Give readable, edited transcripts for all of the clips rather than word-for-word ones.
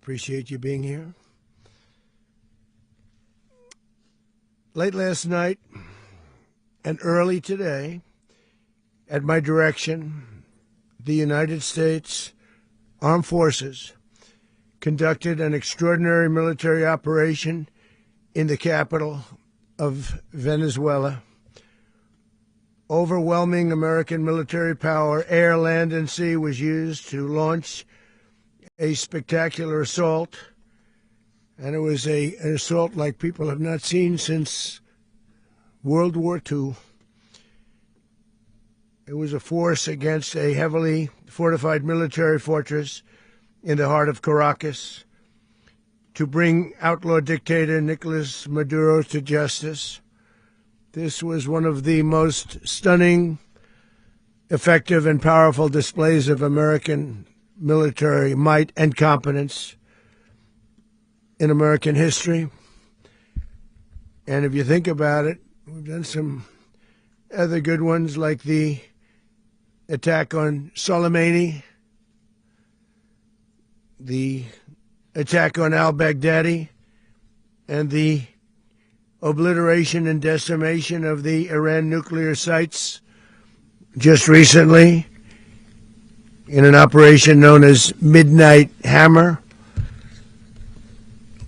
appreciate you being here. Late last night and early today, at my direction, the United States Armed Forces conducted an extraordinary military operation in the capital of Venezuela. Overwhelming American military power, air, land, and sea, was used to launch a spectacular assault. And it was an assault like people have not seen since World War II. It was a force against a heavily fortified military fortress in the heart of Caracas to bring outlaw dictator Nicolas Maduro to justice. This was one of the most stunning, effective, and powerful displays of American military might and competence in American history. And if you think about it, we've done some other good ones, like the attack on Soleimani, the attack on al-Baghdadi, and the obliteration and decimation of the Iran nuclear sites just recently in an operation known as Midnight Hammer,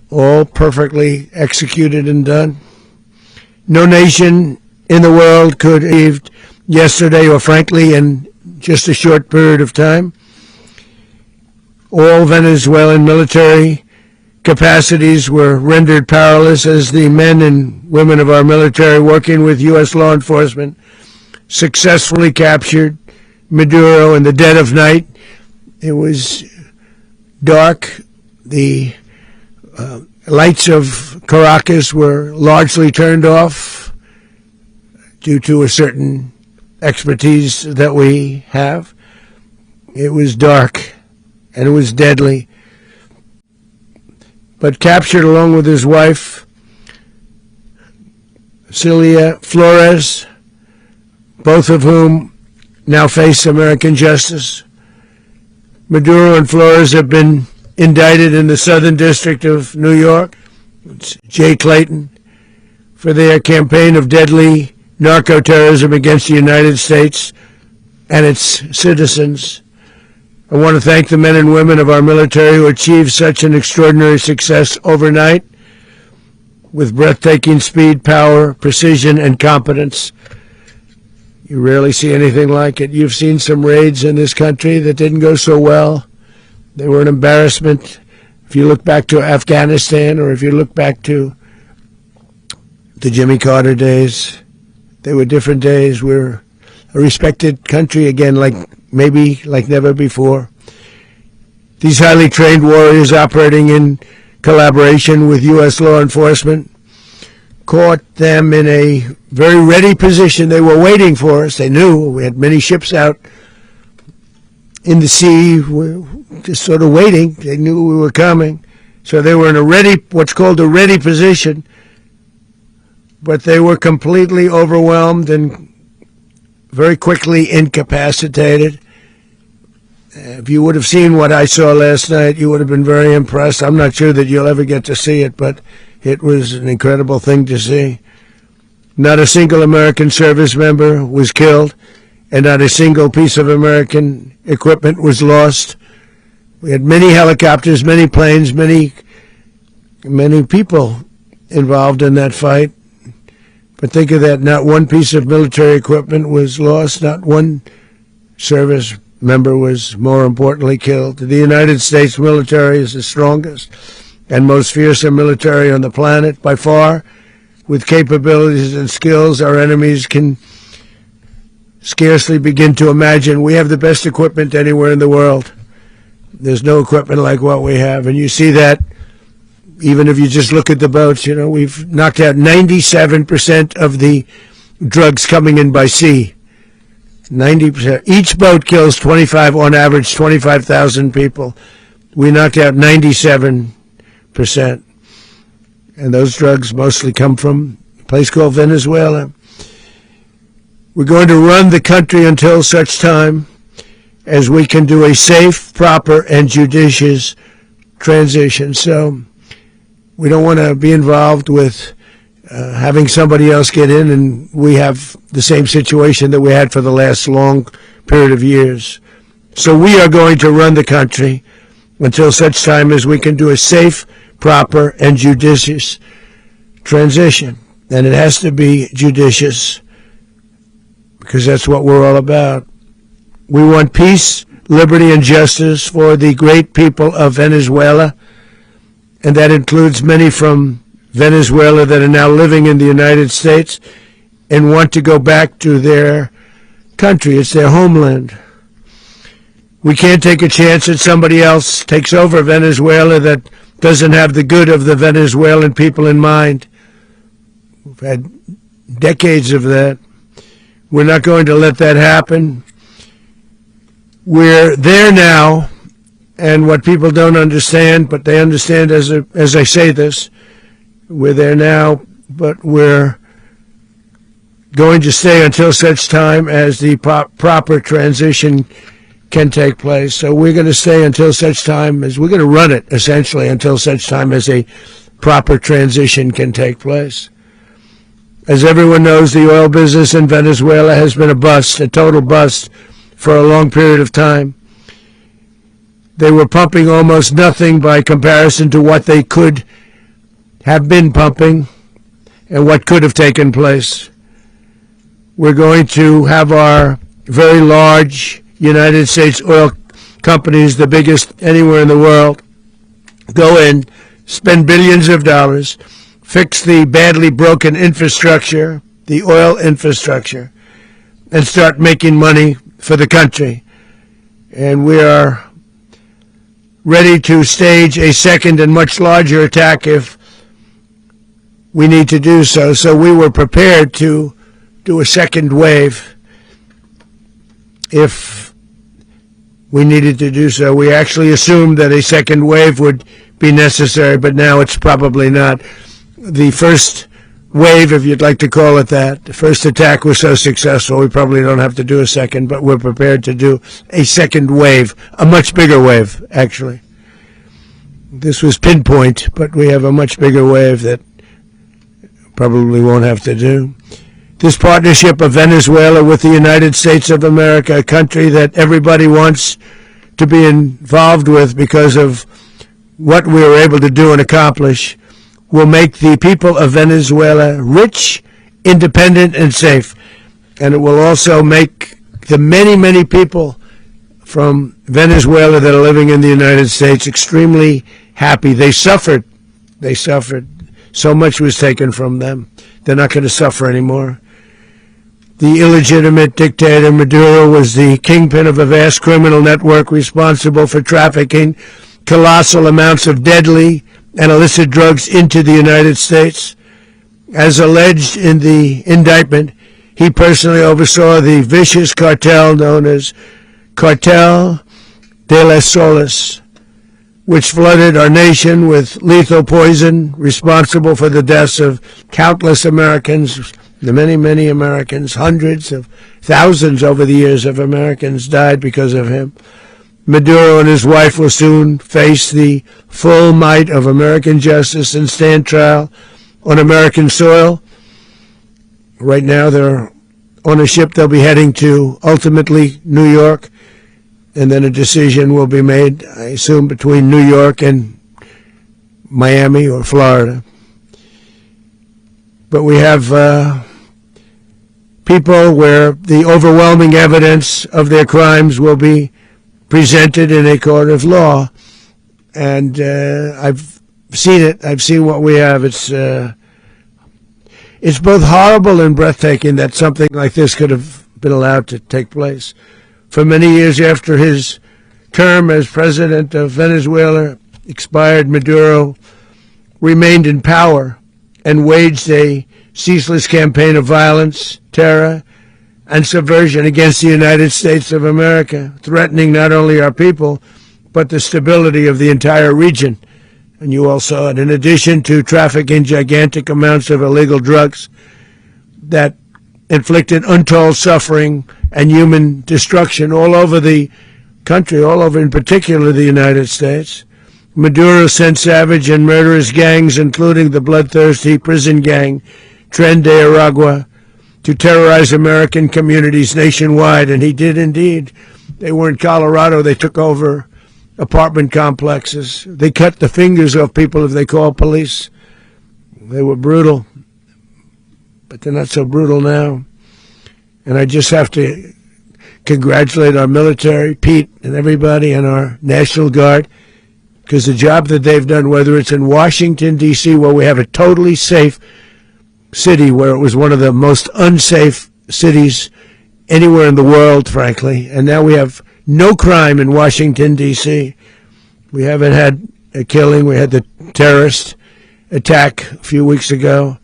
all perfectly executed and done. No nation in the world could have achieved yesterday, or frankly in just a short period of time. All Venezuelan military capacities were rendered powerless as the men and women of our military, working with U.S. law enforcement, successfully captured Maduro in the dead of night. It was dark. The lights of Caracas were largely turned off due to a certain expertise that we have. It was dark and it was deadly. But captured along with his wife, Celia Flores, both of whom now face American justice. Maduro and Flores have been indicted in the Southern District of New York, Jay Clayton, for their campaign of deadly narco-terrorism against the United States and its citizens. I want to thank the men and women of our military who achieved such an extraordinary success overnight with breathtaking speed, power, precision, and competence. You rarely see anything like it. You've seen some raids in this country that didn't go so well. They were an embarrassment. If you look back to Afghanistan, or if you look back to the Jimmy Carter days, they were different days. We're a respected country again, maybe like never before. These highly trained warriors, operating in collaboration with U.S. law enforcement, caught them in a very ready position. They were waiting for us. They knew we had many ships out in the sea, just sort of waiting. They knew we were coming. So they were in what's called a ready position, but they were completely overwhelmed and very quickly incapacitated. If you would have seen what I saw last night, you would have been very impressed. I'm not sure that you'll ever get to see it, but it was an incredible thing to see. Not a single American service member was killed, and not a single piece of American equipment was lost. We had many helicopters, many planes, many people involved in that fight. But think of that, not one piece of military equipment was lost, not one service member was, more importantly, killed. The United States military is the strongest and most fearsome military on the planet, by far. With capabilities and skills our enemies can scarcely begin to imagine. We have the best equipment anywhere in the world. There's no equipment like what we have, and you see that even if you just look at the boats. You know, we've knocked out 97% of the drugs coming in by sea. 90%. Each boat kills on average 25,000 people. We knocked out 97%. And those drugs mostly come from a place called Venezuela. We're going to run the country until such time as we can do a safe, proper, and judicious transition. So we don't want to be involved with having somebody else get in, and we have the same situation that we had for the last long period of years. So we are going to run the country until such time as we can do a safe, proper, and judicious transition. And it has to be judicious because that's what we're all about. We want peace, liberty, and justice for the great people of Venezuela, and that includes many from Venezuela that are now living in the United States and want to go back to their country. It's their homeland. We can't take a chance that somebody else takes over Venezuela that doesn't have the good of the Venezuelan people in mind. We've had decades of that. We're not going to let that happen. We're there now, and what people don't understand, but they understand as I say this, we're there now, but we're going to stay until such time as the proper transition can take place. So we're going to stay until such time as we're going to run it, essentially, until such time as a proper transition can take place. As everyone knows, the oil business in Venezuela has been a bust, a total bust, for a long period of time. They were pumping almost nothing by comparison to what they could have been pumping and what could have taken place. We're going to have our very large United States oil companies, the biggest anywhere in the world, go in, spend billions of dollars, fix the badly broken infrastructure, the oil infrastructure, and start making money for the country. And we are ready to stage a second and much larger attack if we need to do so. So we were prepared to do a second wave if we needed to do so. We actually assumed that a second wave would be necessary, but now it's probably not. The first wave, if you'd like to call it that, the first attack was so successful, we probably don't have to do a second, but we're prepared to do a second wave, a much bigger wave, actually. This was pinpoint, but we have a much bigger wave that probably won't have to do. This partnership of Venezuela with the United States of America, a country that everybody wants to be involved with because of what we were able to do and accomplish, will make the people of Venezuela rich, independent, and safe. And it will also make the many, many people from Venezuela that are living in the United States extremely happy. They suffered. They suffered. So much was taken from them. They're not going to suffer anymore. The illegitimate dictator Maduro was the kingpin of a vast criminal network responsible for trafficking colossal amounts of deadly and illicit drugs into the United States. As alleged in the indictment, he personally oversaw the vicious cartel known as Cartel de las Solas, which flooded our nation with lethal poison, responsible for the deaths of countless Americans, the many, many Americans. Hundreds of thousands over the years of Americans died because of him. Maduro and his wife will soon face the full might of American justice and stand trial on American soil. Right now they're on a ship they'll be heading to, ultimately New York, and then a decision will be made, I assume, between New York and Miami or Florida. But we have people where the overwhelming evidence of their crimes will be presented in a court of law. And I've seen it. I've seen what we have. It's both horrible and breathtaking that something like this could have been allowed to take place. For many years after his term as president of Venezuela expired, Maduro remained in power and waged a ceaseless campaign of violence, terror, and subversion against the United States of America, threatening not only our people, but the stability of the entire region. And you all saw it. In addition to trafficking gigantic amounts of illegal drugs that inflicted untold suffering and human destruction all over the country, all over in particular the United States, Maduro sent savage and murderous gangs, including the bloodthirsty prison gang, Tren de Aragua, to terrorize American communities nationwide, and he did indeed. They were in Colorado. They took over apartment complexes. They cut the fingers off people if they called police. They were brutal, but they're not so brutal now. And I just have to congratulate our military, Pete, and everybody, and our National Guard, because the job that they've done, whether it's in Washington, D.C., where we have a totally safe city, where it was one of the most unsafe cities anywhere in the world, frankly, and now we have no crime in Washington, D.C. We haven't had a killing. We had the terrorist attack a few weeks ago.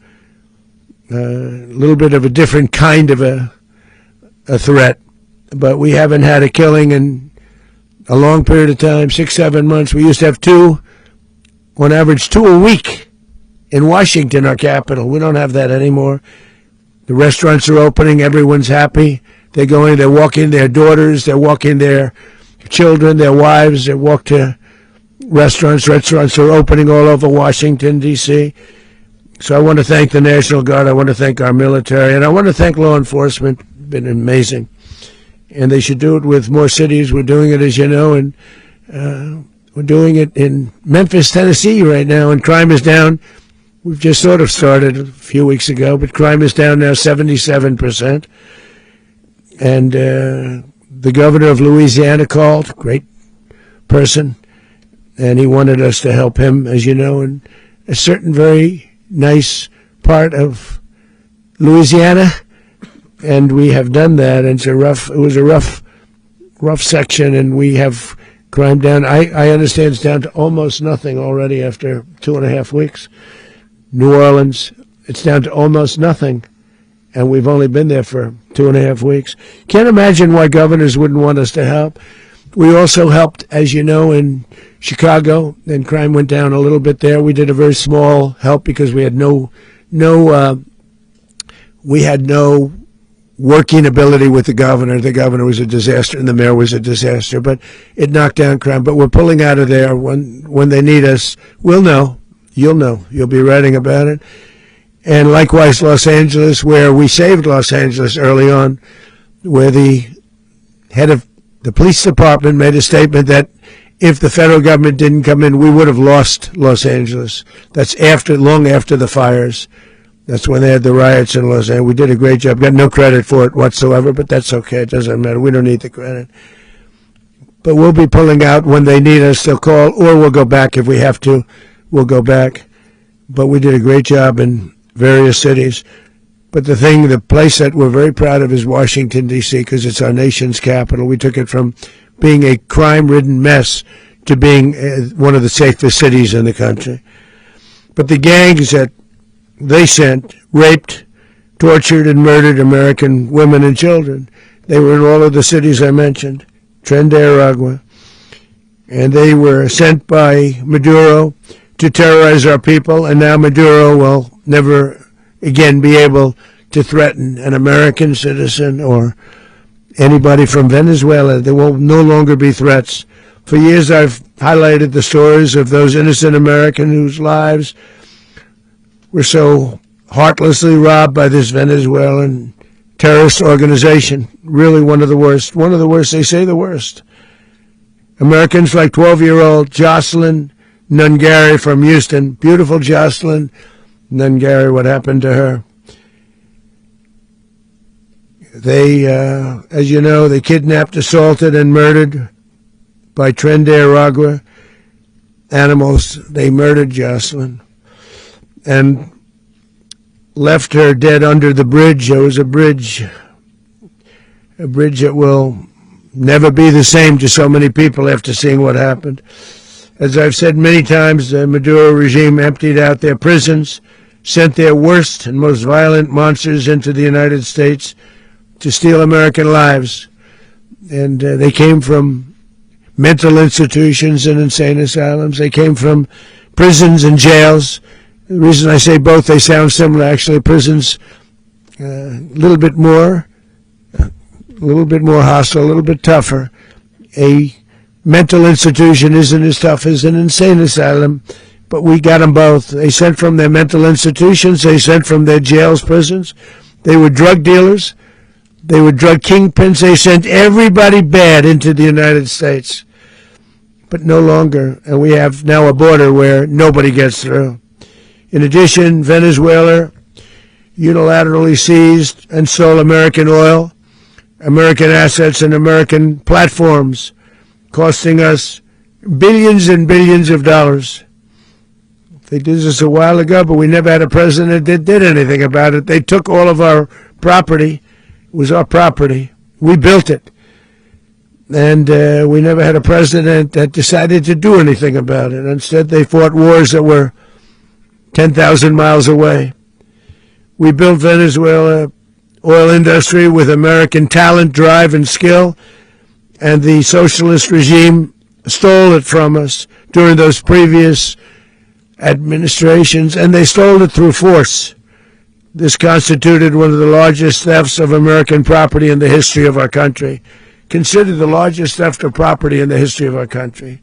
A little bit of a different kind of a threat, but we haven't had a killing in a long period of time, 6-7 months. We used to have two, on average, 2 a week in Washington, our capital. We don't have that anymore. The restaurants are opening. Everyone's happy. They're going, they're walking their daughters, they're walking their children, their wives. They walk to restaurants. Restaurants are opening all over Washington, D.C. So I want to thank the National Guard. I want to thank our military. And I want to thank law enforcement. It's been amazing. And they should do it with more cities. We're doing it, as you know, and we're doing it in Memphis, Tennessee right now, and crime is down. We've just sort of started a few weeks ago, but crime is down now 77%. And the governor of Louisiana called, great person, and he wanted us to help him, as you know, in a certain very nice part of Louisiana, and we have done that. And it was a rough section, and we have crime down. I understand it's down to almost nothing already after 2.5 weeks. New Orleans, it's down to almost nothing. And we've only been there for 2.5 weeks. Can't imagine why governors wouldn't want us to help. We also helped, as you know, in Chicago, and crime went down a little bit there. We did a very small help because we had no working ability with the governor. The governor was a disaster, and the mayor was a disaster. But it knocked down crime. But we're pulling out of there when they need us. We'll know. You'll know. You'll be writing about it. And likewise, Los Angeles, where we saved Los Angeles early on, where the head of the police department made a statement that if the federal government didn't come in, we would have lost Los Angeles. That's long after the fires. That's when they had the riots in Los Angeles. We did a great job. Got no credit for it whatsoever, but that's okay. It doesn't matter. We don't need the credit. But we'll be pulling out when they need us. They'll call, or we'll go back if we have to. We'll go back. But we did a great job in various cities. But the place that we're very proud of is Washington, D.C., because it's our nation's capital. We took it from being a crime-ridden mess to being one of the safest cities in the country. But the gangs that they sent raped, tortured, and murdered American women and children. They were in all of the cities I mentioned, Tren de Aragua. And they were sent by Maduro to terrorize our people, and now Maduro will never again be able to threaten an American citizen or anybody from Venezuela. There will no longer be threats. For years I've highlighted the stories of those innocent Americans whose lives were so heartlessly robbed by this Venezuelan terrorist organization. Really one of the worst. One of the worst, they say the worst. Americans like 12-year-old Jocelyn Nungari from Houston. Beautiful Jocelyn Nungari, what happened to her? They, as you know, they kidnapped, assaulted, and murdered by Tren de Aragua animals. They murdered Jocelyn and left her dead under the bridge. There was a bridge that will never be the same to so many people after seeing what happened. As I've said many times, the Maduro regime emptied out their prisons, sent their worst and most violent monsters into the United States to steal American lives. And they came from mental institutions and insane asylums. They came from prisons and jails. The reason I say both, they sound similar. Actually, prisons a little bit more hostile, a little bit tougher. A mental institution isn't as tough as an insane asylum, but we got them both. They sent from their mental institutions. They sent from their jails, prisons. They were drug dealers. They were drug kingpins. They sent everybody bad into the United States. But no longer. And we have now a border where nobody gets through. In addition, Venezuela unilaterally seized and stole American oil, American assets, and American platforms, costing us billions and billions of dollars. They did this a while ago, but we never had a president that did anything about it. They took all of our property. It was our property. We built it. And we never had a president that decided to do anything about it. Instead, they fought wars that were 10,000 miles away. We built Venezuela oil industry with American talent, drive, and skill, and the socialist regime stole it from us during those previous administrations, and they stole it through force. This constituted one of the largest thefts of American property in the history of our country. Considered the largest theft of property in the history of our country.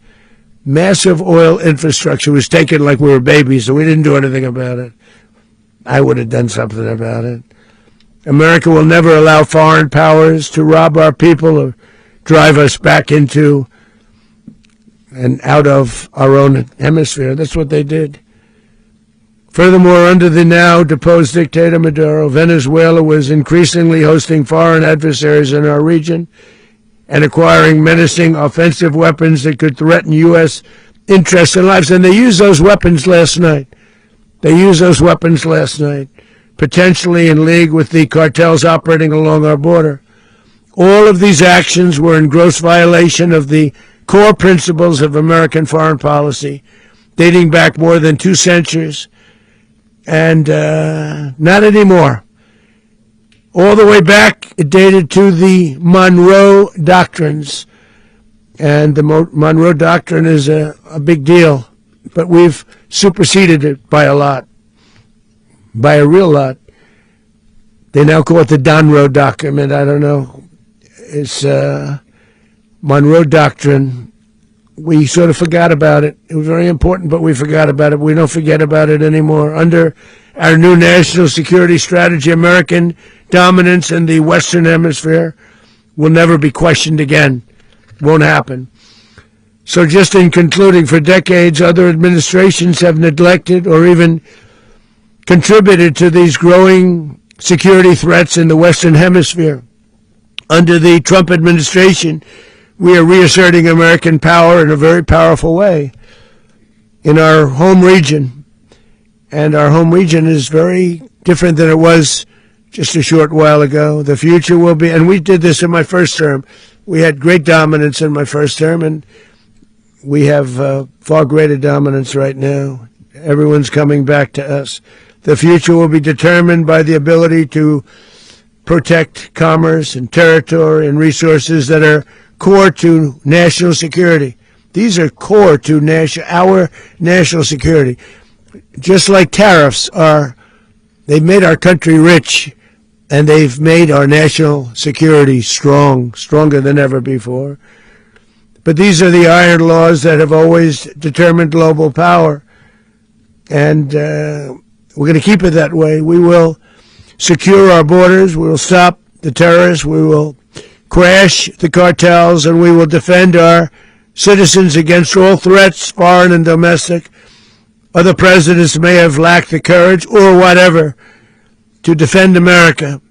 Massive oil infrastructure was taken like we were babies, so we didn't do anything about it. I would have done something about it. America will never allow foreign powers to rob our people or drive us back into and out of our own hemisphere. That's what they did. Furthermore, under the now deposed dictator Maduro, Venezuela was increasingly hosting foreign adversaries in our region and acquiring menacing offensive weapons that could threaten U.S. interests and lives. And they used those weapons last night. Potentially in league with the cartels operating along our border. All of these actions were in gross violation of the core principles of American foreign policy, dating back more than 2 centuries, and not anymore. All the way back, it dated to the Monroe Doctrines, and the Monroe Doctrine is a big deal, but we've superseded it by a lot, by a real lot. They now call it the Monroe Document. I don't know. It's Monroe Doctrine. We sort of forgot about it. It was very important, but we forgot about it. We don't forget about it anymore. Under our new national security strategy, American dominance in the Western Hemisphere will never be questioned again. Won't happen. So just in concluding, for decades, other administrations have neglected or even contributed to these growing security threats in the Western Hemisphere. Under the Trump administration, we are reasserting American power in a very powerful way in our home region. And our home region is very different than it was just a short while ago. The future will be, and we did this in my first term. We had great dominance in my first term, and we have far greater dominance right now. Everyone's coming back to us. The future will be determined by the ability to protect commerce and territory and resources that are core to national security. These are core to our national security. Just like tariffs they've made our country rich, and they've made our national security stronger than ever before. But these are the iron laws that have always determined global power. And we're going to keep it that way. We will secure our borders. We will stop the terrorists. We will crash the cartels, and we will defend our citizens against all threats, foreign and domestic. Other presidents may have lacked the courage or whatever to defend America,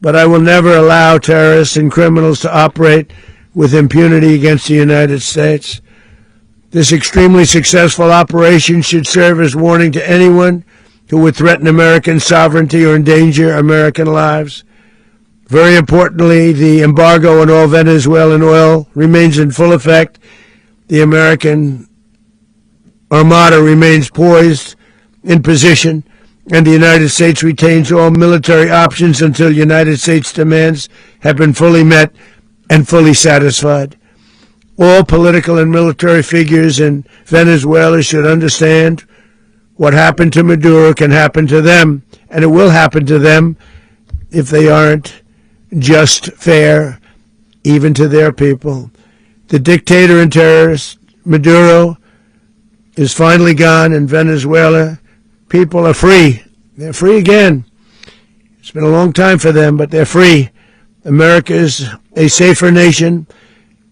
but I will never allow terrorists and criminals to operate with impunity against the United States. This extremely successful operation should serve as warning to anyone who would threaten American sovereignty or endanger American lives. Very importantly, the embargo on all Venezuelan oil remains in full effect. The American Armada remains poised in position, and the United States retains all military options until United States demands have been fully met and fully satisfied. All political and military figures in Venezuela should understand what happened to Maduro can happen to them, and it will happen to them if they aren't just fair, even to their people. The dictator and terrorist, Maduro, is finally gone in Venezuela. People are free. They're free again. It's been a long time for them, but they're free. America is a safer nation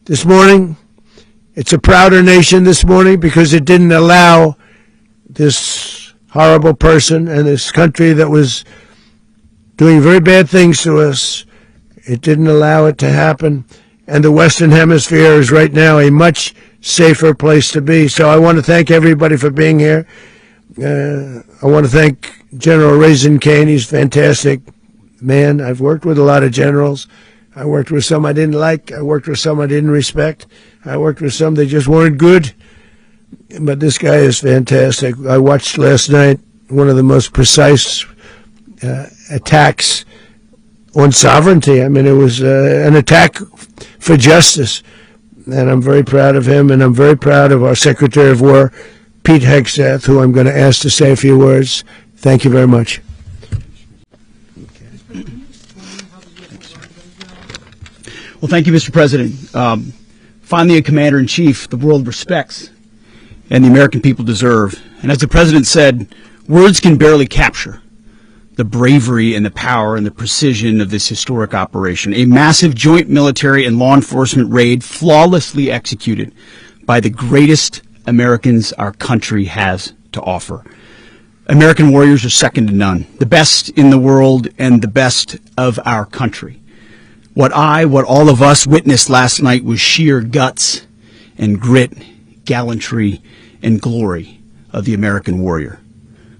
this morning. It's a prouder nation this morning because it didn't allow this horrible person and this country that was doing very bad things to us. It didn't allow it to happen. And the Western Hemisphere is right now a much safer place to be. So I want to thank everybody for being here. I want to thank General Raisin Kane. He's a fantastic man. I've worked with a lot of generals. I worked with some I didn't like. I worked with some I didn't respect. I worked with some that just weren't good. But this guy is fantastic. I watched last night one of the most precise attacks on sovereignty. I mean, it was an attack for justice. And I'm very proud of him, and I'm very proud of our Secretary of War, Pete Hegseth, who I'm going to ask to say a few words. Thank you very much. Well, thank you, Mr. President. Finally, a commander-in-chief the world respects and the American people deserve. And as the President said, words can barely capture the bravery and the power and the precision of this historic operation. A massive joint military and law enforcement raid flawlessly executed by the greatest Americans our country has to offer. American warriors are second to none, the best in the world and the best of our country. What all of us witnessed last night was sheer guts and grit, gallantry and glory of the American warrior.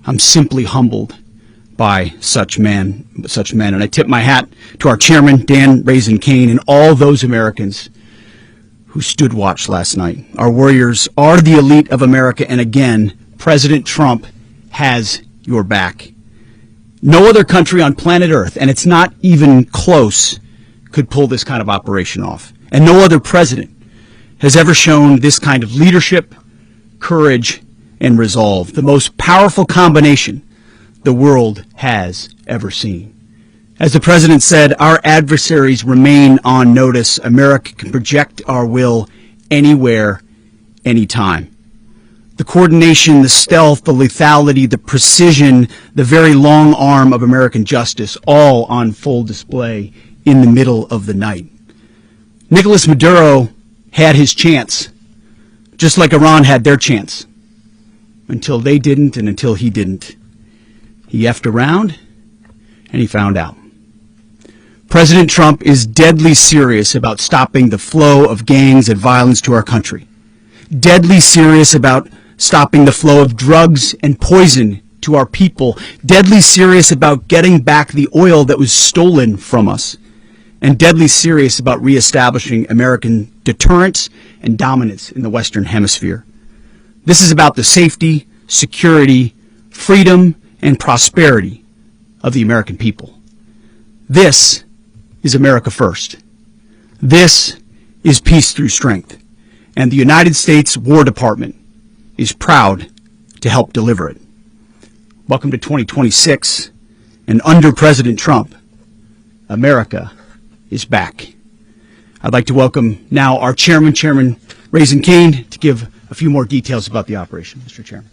I'm simply humbled by such men, and I tip my hat to our chairman, Dan Raisin Kane, and all those Americans who stood watch last night. Our warriors are the elite of America, and again, President Trump has your back. No other country on planet Earth, and it's not even close, could pull this kind of operation off. And no other president has ever shown this kind of leadership, courage, and resolve. The most powerful combination the world has ever seen. As the President said, our adversaries remain on notice. America can project our will anywhere, anytime. The coordination, the stealth, the lethality, the precision, the very long arm of American justice, all on full display in the middle of the night. Nicolas Maduro had his chance, just like Iran had their chance, until they didn't and until he didn't. He effed around, and he found out. President Trump is deadly serious about stopping the flow of gangs and violence to our country. Deadly serious about stopping the flow of drugs and poison to our people. Deadly serious about getting back the oil that was stolen from us. And deadly serious about reestablishing American deterrence and dominance in the Western Hemisphere. This is about the safety, security, freedom, and prosperity of the American people. This is America first. This is peace through strength. And the United States War Department is proud to help deliver it. Welcome to 2026, and under President Trump, America is back. I'd like to welcome now our chairman, Chairman Raisin Kane, to give a few more details about the operation. Mr. Chairman.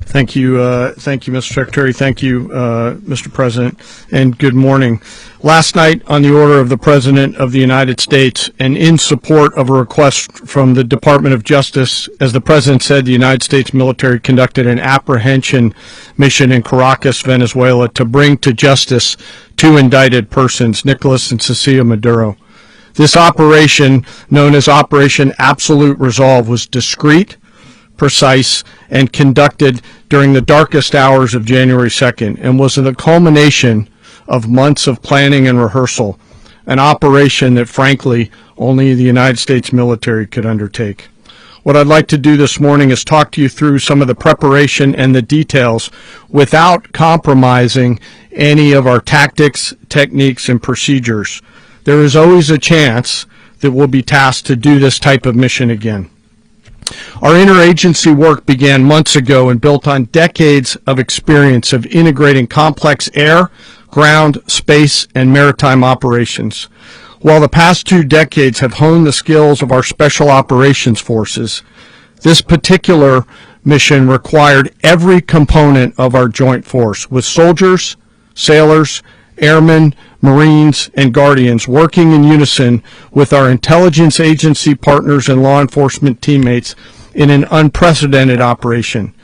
Thank you, Mr. Secretary. Thank you, Mr. President, and good morning. Last night, on the order of the President of the United States, and in support of a request from the Department of Justice, as the President said, the United States military conducted an apprehension mission in Caracas, Venezuela, to bring to justice two indicted persons, Nicolas and Cecilia Maduro. This operation, known as Operation Absolute Resolve, was discreet, precise, and conducted during the darkest hours of January 2nd, and was the culmination of months of planning and rehearsal, an operation that, frankly, only the United States military could undertake. What I'd like to do this morning is talk to you through some of the preparation and the details without compromising any of our tactics, techniques, and procedures. There is always a chance that we'll be tasked to do this type of mission again. Our interagency work began months ago and built on decades of experience of integrating complex air, ground, space, and maritime operations. While the past 2 decades have honed the skills of our special operations forces, this particular mission required every component of our joint force, with soldiers, sailors, airmen, Marines, and Guardians working in unison with our intelligence agency partners and law enforcement teammates in an unprecedented operation.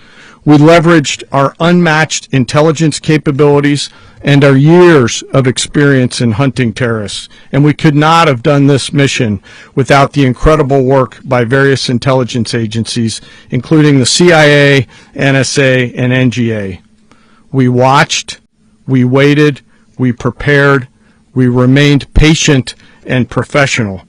We leveraged our unmatched intelligence capabilities and our years of experience in hunting terrorists, and we could not have done this mission without the incredible work by various intelligence agencies, including the CIA, NSA, and NGA. We watched, we waited, we prepared, we remained patient and professional.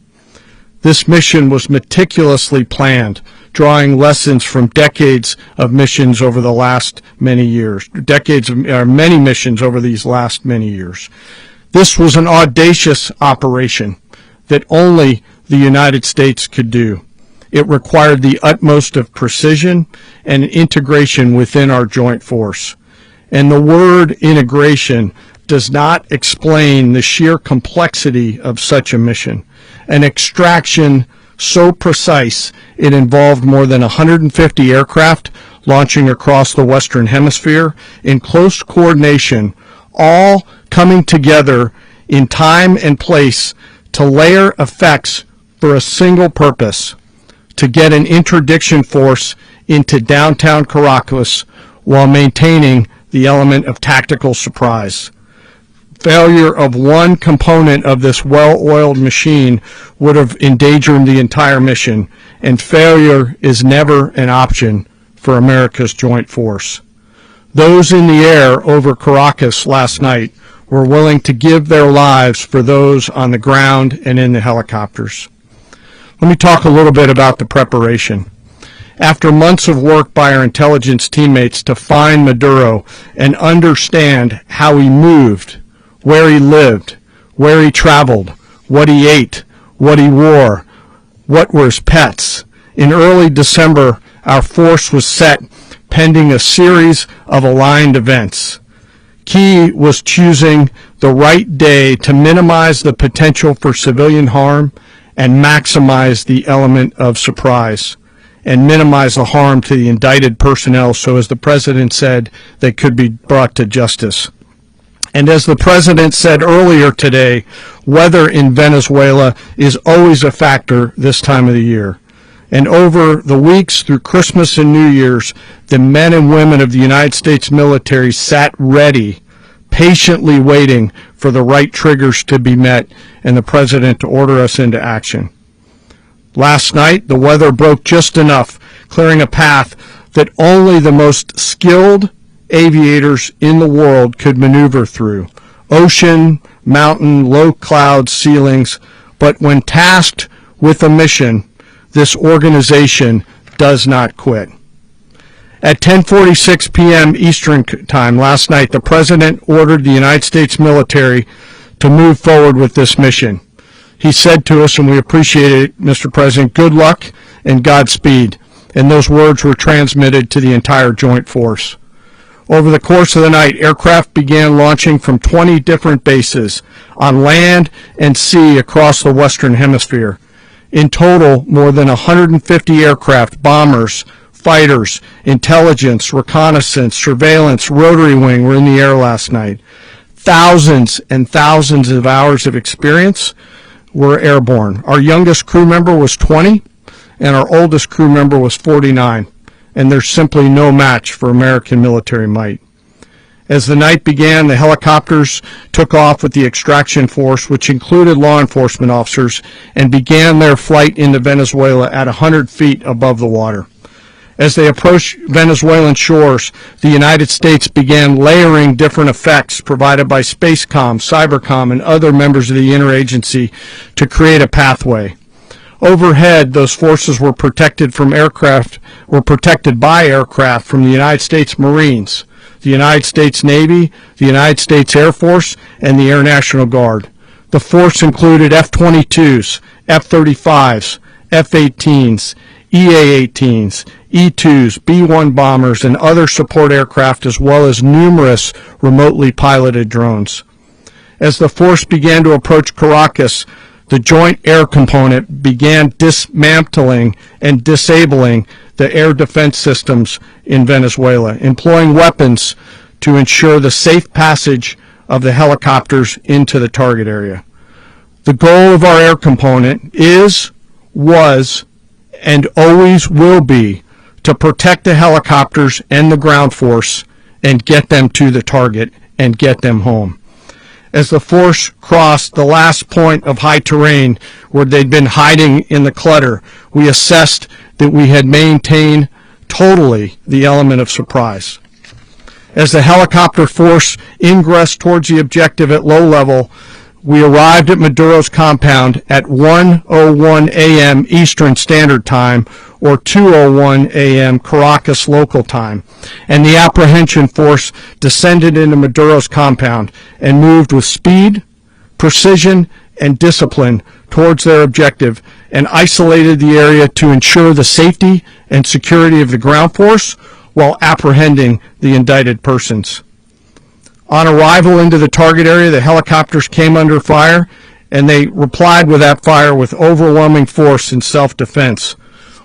This mission was meticulously planned, drawing lessons from decades of missions over the last many years, many missions over these last many years. This was an audacious operation that only the United States could do. It required the utmost of precision and integration within our joint force. And the word integration does not explain the sheer complexity of such a mission. An extraction so precise it involved more than 150 aircraft launching across the Western Hemisphere in close coordination, all coming together in time and place to layer effects for a single purpose: to get an interdiction force into downtown Caracas while maintaining the element of tactical surprise. Failure of one component of this well-oiled machine would have endangered the entire mission, and failure is never an option for America's joint force. Those in the air over Caracas last night were willing to give their lives for those on the ground and in the helicopters. Let me talk a little bit about the preparation. After months of work by our intelligence teammates to find Maduro and understand how he moved, where he lived, where he traveled, what he ate, what he wore, what were his pets, in early December, our force was set pending a series of aligned events. Key was choosing the right day to minimize the potential for civilian harm and maximize the element of surprise, and minimize the harm to the indicted personnel so, as the President said, they could be brought to justice. And as the President said earlier today, weather in Venezuela is always a factor this time of the year. And over the weeks through Christmas and New Year's, the men and women of the United States military sat ready, patiently waiting for the right triggers to be met and the President to order us into action. Last night, the weather broke just enough, clearing a path that only the most skilled aviators in the world could maneuver through. Ocean, mountain, low cloud ceilings, but when tasked with a mission, this organization does not quit. At 10:46 p.m. Eastern Time last night, the President ordered the United States military to move forward with this mission. He said to us, and we appreciate it, Mr. President, good luck and Godspeed. And those words were transmitted to the entire joint force. Over the course of the night, aircraft began launching from 20 different bases on land and sea across the Western Hemisphere. In total, more than 150 aircraft, bombers, fighters, intelligence, reconnaissance, surveillance, rotary wing were in the air last night. Thousands and thousands of hours of experience were airborne. Our youngest crew member was 20, and our oldest crew member was 49. And there's simply no match for American military might. As the night began, the helicopters took off with the extraction force, which included law enforcement officers, and began their flight into Venezuela at 100 feet above the water. As they approached Venezuelan shores, the United States began layering different effects provided by Spacecom, Cybercom, and other members of the interagency to create a pathway. Overhead, those forces were protected by aircraft from the United States Marines, the United States Navy, the United States Air Force, and the Air National Guard. The force included F-22s, F-35s, F-18s, EA-18s, E-2s, B-1 bombers, and other support aircraft, as well as numerous remotely piloted drones. As the force began to approach Caracas, the Joint Air Component began dismantling and disabling the air defense systems in Venezuela, employing weapons to ensure the safe passage of the helicopters into the target area. The goal of our air component is, was, and always will be to protect the helicopters and the ground force and get them to the target and get them home. As the force crossed the last point of high terrain where they'd been hiding in the clutter, we assessed that we had maintained totally the element of surprise. As the helicopter force ingressed towards the objective at low level, we arrived at Maduro's compound at 1:01 a.m. Eastern Standard Time, or 2:01 a.m. Caracas local time, and the apprehension force descended into Maduro's compound and moved with speed, precision, and discipline towards their objective and isolated the area to ensure the safety and security of the ground force while apprehending the indicted persons. On arrival into the target area, the helicopters came under fire, and they replied with that fire with overwhelming force in self-defense.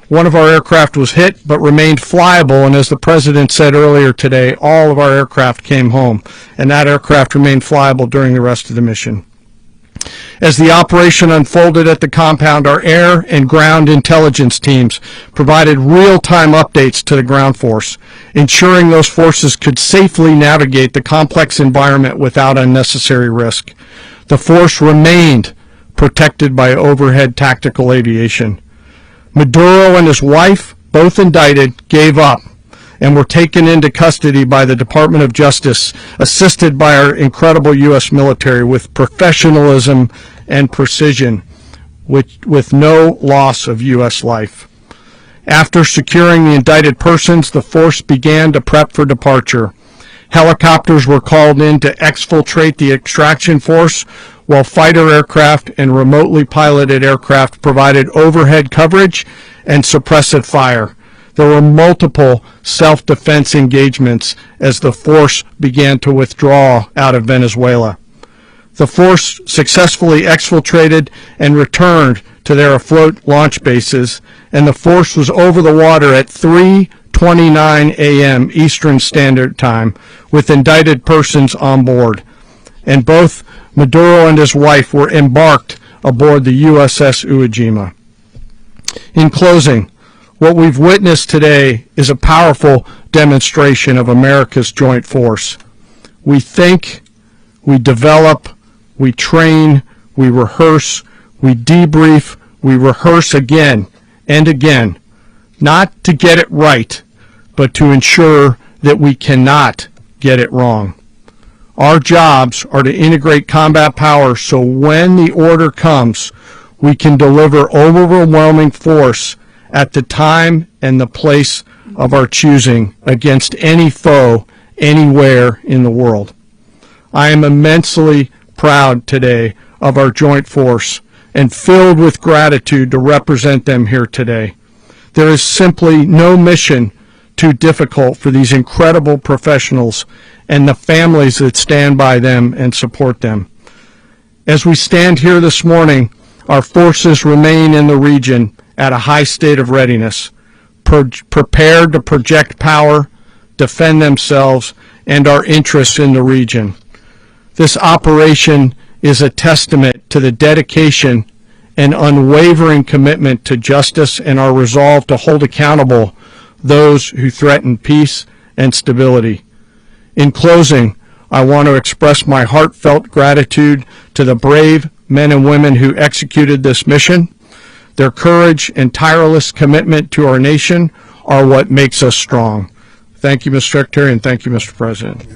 One of our aircraft was hit, but remained flyable, and as the President said earlier today, all of our aircraft came home, and that aircraft remained flyable during the rest of the mission. As the operation unfolded at the compound, our air and ground intelligence teams provided real-time updates to the ground force, ensuring those forces could safely navigate the complex environment without unnecessary risk. The force remained protected by overhead tactical aviation. Maduro and his wife, both indicted, gave up and were taken into custody by the Department of Justice, assisted by our incredible U.S. military with professionalism and precision, with no loss of U.S. life. After securing the indicted persons, the force began to prep for departure. Helicopters were called in to exfiltrate the extraction force, while fighter aircraft and remotely piloted aircraft provided overhead coverage and suppressive fire. There were multiple self-defense engagements as the force began to withdraw out of Venezuela. The force successfully exfiltrated and returned to their afloat launch bases, and the force was over the water at 3:29 a.m. Eastern Standard Time with indicted persons on board, and both Maduro and his wife were embarked aboard the USS Uwajima. In closing, what we've witnessed today is a powerful demonstration of America's joint force. We think, we develop, we train, we rehearse, we debrief, we rehearse again and again, not to get it right, but to ensure that we cannot get it wrong. Our jobs are to integrate combat power so when the order comes, we can deliver overwhelming force at the time and the place of our choosing against any foe anywhere in the world. I am immensely proud today of our joint force and filled with gratitude to represent them here today. There is simply no mission too difficult for these incredible professionals and the families that stand by them and support them. As we stand here this morning, our forces remain in the region at a high state of readiness, prepared to project power, defend themselves, and our interests in the region. This operation is a testament to the dedication and unwavering commitment to justice and our resolve to hold accountable those who threaten peace and stability. In closing, I want to express my heartfelt gratitude to the brave men and women who executed this mission. Their courage and tireless commitment to our nation are what makes us strong. Thank you, Mr. Secretary, and thank you, Mr. President.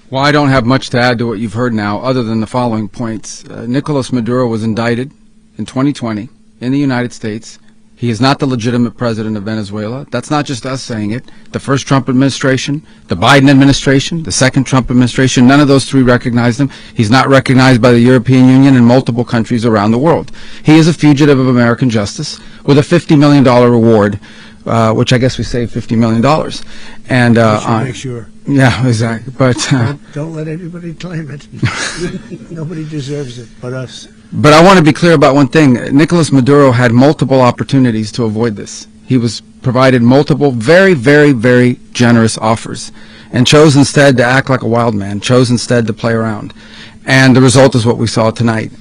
Well, I don't have much to add to what you've heard now, other than the following points. Nicolas Maduro was indicted in 2020 in the United States. He is not the legitimate president of Venezuela. That's not just us saying it. The first Trump administration, the Biden administration, the second Trump administration, none of those three recognized him. He's not recognized by the European Union and multiple countries around the world. He is a fugitive of American justice with a $50 million reward, which I guess we saved $50 million. And make sure. Yeah, exactly. But don't let anybody claim it. Nobody deserves it but us. But I want to be clear about one thing. Nicolas Maduro had multiple opportunities to avoid this. He was provided multiple very, very, very generous offers and chose instead to act like a wild man, chose instead to play around. And the result is what we saw tonight.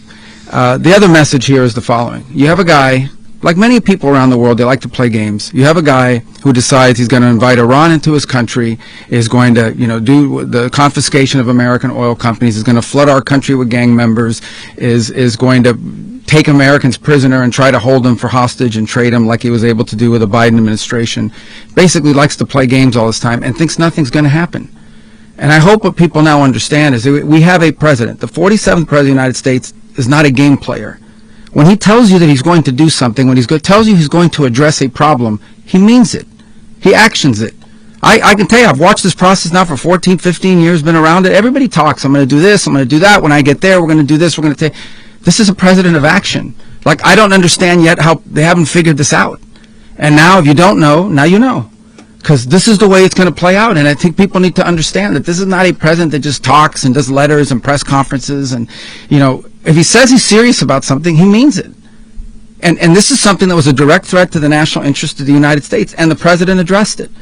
The other message here is the following. You have a guy, like many people around the world, they like to play games. You have a guy who decides he's going to invite Iran into his country, is going to, do the confiscation of American oil companies, is going to flood our country with gang members, is going to take Americans prisoner and try to hold them for hostage and trade them like he was able to do with the Biden administration. Basically likes to play games all this time and thinks nothing's going to happen. And I hope what people now understand is that we have a president. The 47th president of the United States is not a game player. When he tells you that he's going to do something, when tells you he's going to address a problem, he means it. He actions it. I can tell you, I've watched this process now for 14, 15 years, been around it. Everybody talks. I'm going to do this. I'm going to do that. When I get there, we're going to do this. We're going to take. This is a president of action. Like, I don't understand yet how they haven't figured this out. And now, if you don't know, now you know. Because this is the way it's going to play out. And I think people need to understand that this is not a president that just talks and does letters and press conferences. And, if he says he's serious about something, he means it. And this is something that was a direct threat to the national interest of the United States, and the president addressed it.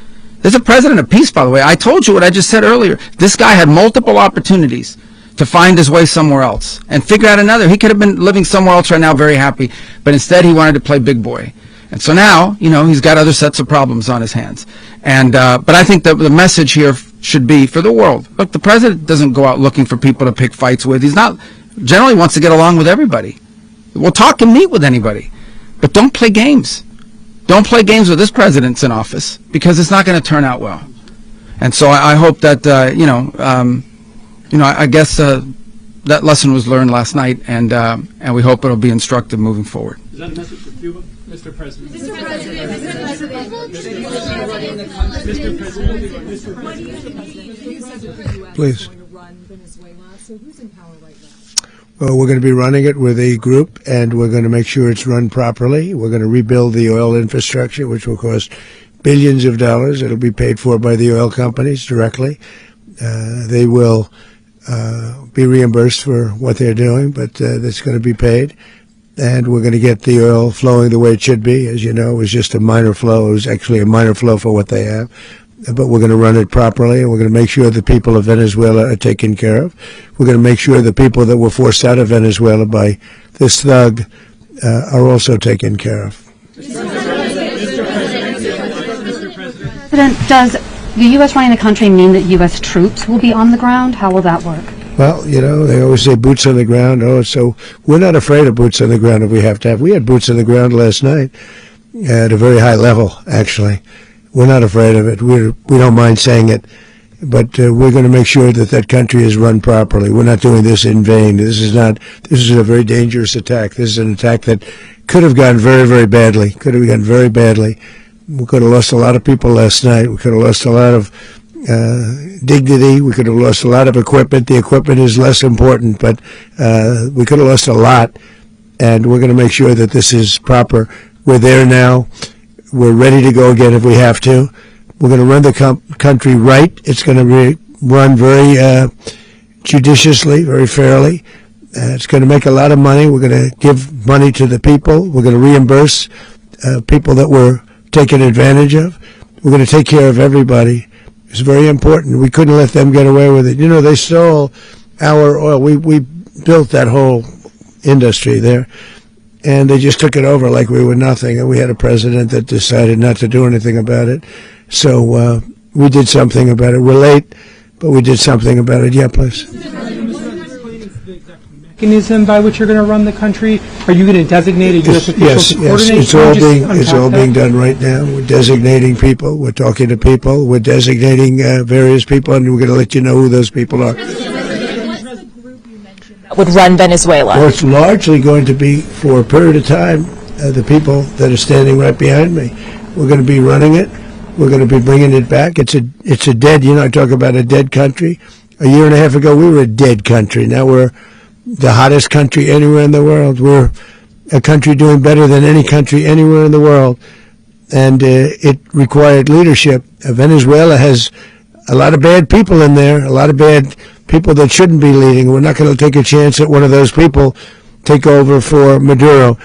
There's a president of peace, by the way. I told you what I just said earlier. This guy had multiple opportunities to find his way somewhere else and figure out another. He could have been living somewhere else right now very happy, but instead he wanted to play big boy. And so now, he's got other sets of problems on his hands. And but I think that the message here should be for the world. Look, the president doesn't go out looking for people to pick fights with. He's not generally wants to get along with everybody. We'll talk and meet with anybody, but don't play games. Don't play games with this president's in office, because it's not going to turn out well. And so I hope that I guess that lesson was learned last night, and we hope it'll be instructive moving forward. Is that a message for Cuba, Mr. President? Mr. President, Please. Venezuela. So who's in power right now? Well, we're going to be running it with a group, and we're going to make sure it's run properly. We're going to rebuild the oil infrastructure, which will cost billions of dollars. It'll be paid for by the oil companies directly. They will be reimbursed for what they're doing, but that's going to be paid. And we're going to get the oil flowing the way it should be. As you know, it was just a minor flow. It was actually a minor flow for what they have. But we're going to run it properly, and we're going to make sure the people of Venezuela are taken care of. We're going to make sure the people that were forced out of Venezuela by this thug are also taken care of. President, does the U.S. running the country mean that U.S. troops will be on the ground? How will that work? Well, they always say boots on the ground. So we're not afraid of boots on the ground if we have to have. We had boots on the ground last night at a very high level, actually. We're not afraid of it. We don't mind saying it, but we're going to make sure that that country is run properly. We're not doing this in vain. This is a very dangerous attack. This is an attack that could have gone very, very badly. Could have gone very badly. We could have lost a lot of people last night. We could have lost a lot of dignity. We could have lost a lot of equipment. The equipment is less important, but we could have lost a lot, and we're going to make sure that this is proper. We're there now. We're ready to go again if we have to. We're going to run the country right. It's going to be run very judiciously, very fairly. It's going to make a lot of money. We're going to give money to the people. We're going to reimburse people that were taken advantage of. We're going to take care of everybody. It's very important. We couldn't let them get away with it. They stole our oil. We built that whole industry there, and they just took it over like we were nothing. And we had a president that decided not to do anything about it. So we did something about it. We're late, but we did something about it. Yeah, please. Mechanism by which you're going to run the country? Are you going to designate a U.S. official to coordinate? It's all being done right now. We're designating people. We're talking to people. We're designating various people, and we're going to let you know who those people are. Would run Venezuela? Well, it's largely going to be for a period of time the people that are standing right behind me. We're going to be running it. We're going to be bringing it back. It's a dead, I talk about a dead country. A year and a half ago, we were a dead country. Now we're the hottest country anywhere in the world. We're a country doing better than any country anywhere in the world. And it required leadership. Venezuela has a lot of bad people in there, a lot of bad people that shouldn't be leading. We're not going to take a chance that one of those people take over for Maduro.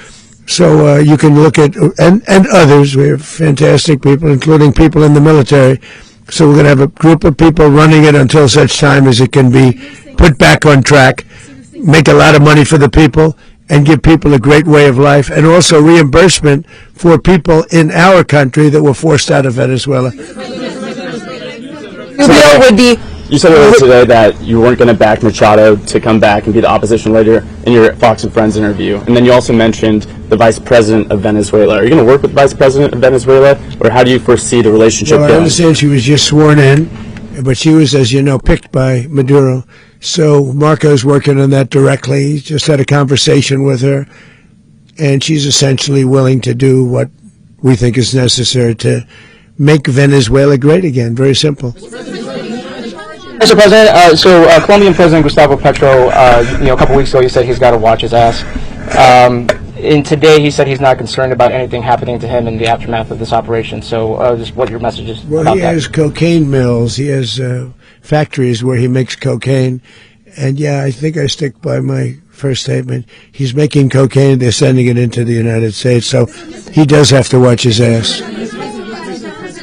So you can look at, and others, we have fantastic people, including people in the military. So we're going to have a group of people running it until such time as it can be put back on track, make a lot of money for the people, and give people a great way of life, and also reimbursement for people in our country that were forced out of Venezuela. You said earlier today that you weren't going to back Machado to come back and be the opposition leader in your Fox and Friends interview. And then you also mentioned the vice president of Venezuela. Are you going to work with the vice president of Venezuela, or how do you foresee the relationship going? I understand she was just sworn in, but she was, as you know, picked by Maduro. So Marco's working on that directly. He just had a conversation with her, and she's essentially willing to do what we think is necessary to make Venezuela great again. Very simple. Mr. President, Colombian President Gustavo Petro, a couple weeks ago, he said he's got to watch his ass. And today he said he's not concerned about anything happening to him in the aftermath of this operation. So just what your message is about that. Well, he has cocaine mills. He has factories where he makes cocaine. And, yeah, I think I stick by my first statement. He's making cocaine. They're sending it into the United States. So he does have to watch his ass.